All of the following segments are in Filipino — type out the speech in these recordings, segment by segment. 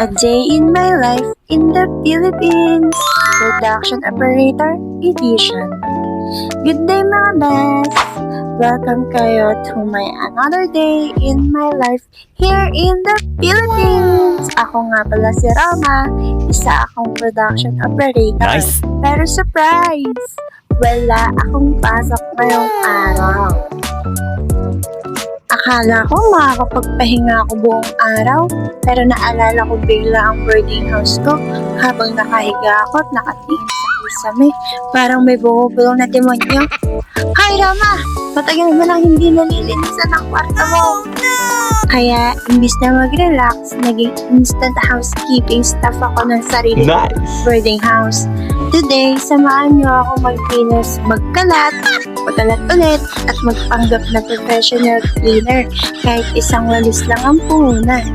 A Day in My Life in the Philippines Production Operator Edition. Good day mga best! Welcome kayo to my another day in my life here in the Philippines! Ako nga pala si Rama, isa akong production operator. Nice! Pero surprise! Wala akong pasok ngayong araw. Akala ko makakapagpahinga ako buong araw, pero naalala ko bigla ang boarding house ko habang nakahiga ako at nakatingin sa kisame. Parang may bumubulong na demonyo. Hi Rama! Matagal mo lang hindi nalilinisan ang kwarto mo. Kaya, imbis na mag-relax, naging instant housekeeping staff ako ng sarili Nice! boarding house. Today, samahan niyo ako mag-cleaners, magkalat ulit, at magpanggap na professional cleaner kahit isang walis lang ang puhunan.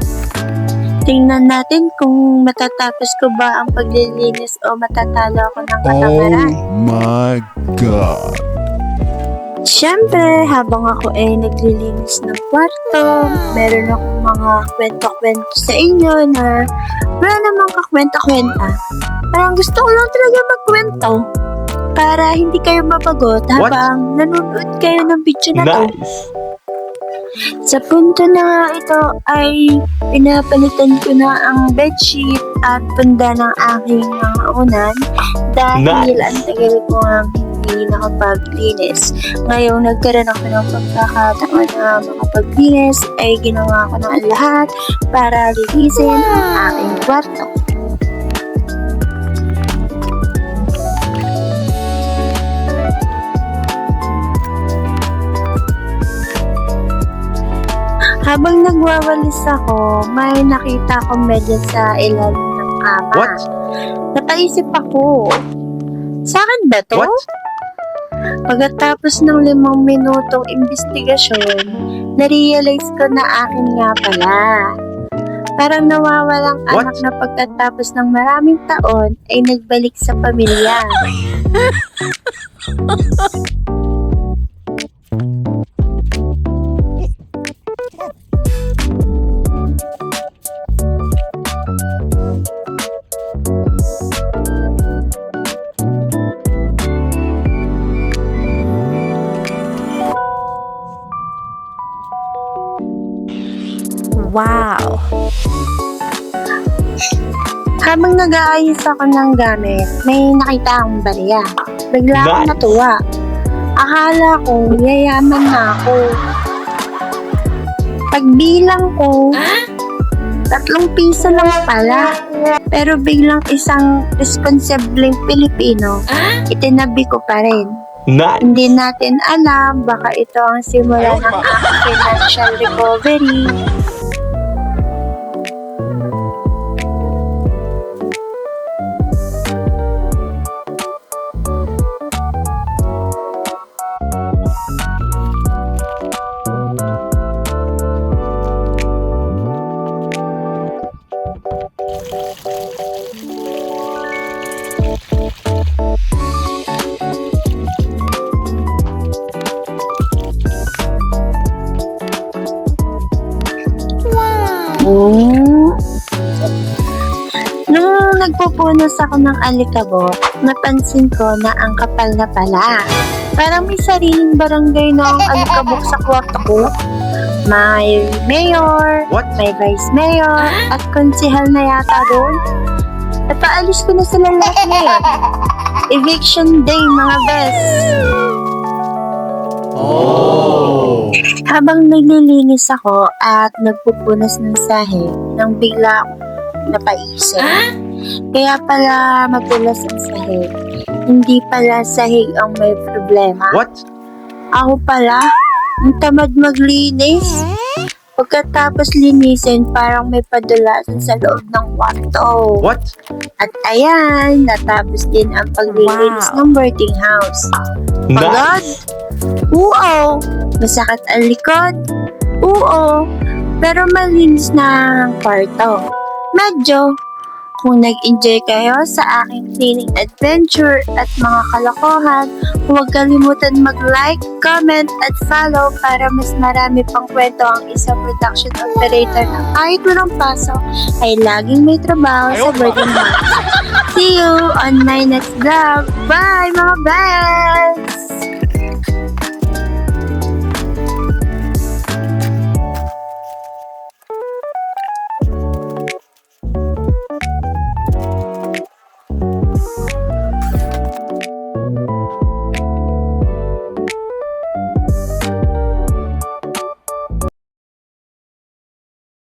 Tingnan natin kung matatapos ko ba ang paglilinis o matatalo ako ng katamaran. Oh my God! Siyempre, habang ako naglilinis ng kwarto, meron akong mga kwento-kwento sa inyo na wala namang kakwenta-kwenta. Parang gusto ko lang talaga magkwento para hindi kayo mabagot habang nanonood kayo ng video na to. Nice! Sa punto na nga ito ay pinapalitan ko na ang bedsheet at punda ng aking mga unan dahil ang tagal ko ang hindi nakapaglinis. Ngayon nagkaroon ako ng pagkakataon na makapaglinis ay ginawa ko ng lahat para linisin ang aking kwarto. Habang nagwawalis ako, may nakita akong medyas sa ilalim ng kama. What? Napaisip ako, sa akin ba to? What? Pagkatapos ng 5 minutong investigasyon, narealize ko na akin nga pala. Parang nawawalang anak na pagkatapos ng maraming taon ay nagbalik sa pamilya. Wow! Habang nag-aayos ako ng gamit, may nakita akong barya. Bigla akong Nice. natuwa. Akala ko, yayaman na ako. Pagbilang ko, 3 piso lang pala. Pero biglang isang responsibleng Pilipino, itinabi ko pa rin. Nice! Hindi natin alam, baka ito ang simula ng aking financial recovery. Nung nagpupunas ako ng alikabok, napansin ko na ang kapal na pala. Parang may sariling barangay na ang alikabok sa kwarto ko. May mayor, What? may vice mayor, at konsehal na yata doon. Napaalis ko na sila lahat ngayon. Eviction day mga best! Oh! Habang naglilinis ako at nagpupunas ng sahig, nang bigla akong napaisip. Kaya pala madulas ang sahig. Hindi pala sahig ang may problema. What? Ako pala, ang tamad maglinis. Pagkatapos linisin, parang may padulasan sa loob ng kwarto. What? At ayan, natapos din ang paglilinis ng boarding house. Pagod? Nice! Oo. Masakit ang likod? Oo. Pero malinis na ang kwarto. Medyo. Kung nag-enjoy kayo sa aking cleaning adventure at mga kalokohan, huwag kalimutan mag-like, comment, at follow para mas marami pang kwento ang isang production operator na kahit walang pasok ay laging may trabaho sa boarding house. See you on my next vlog. Bye mga bye!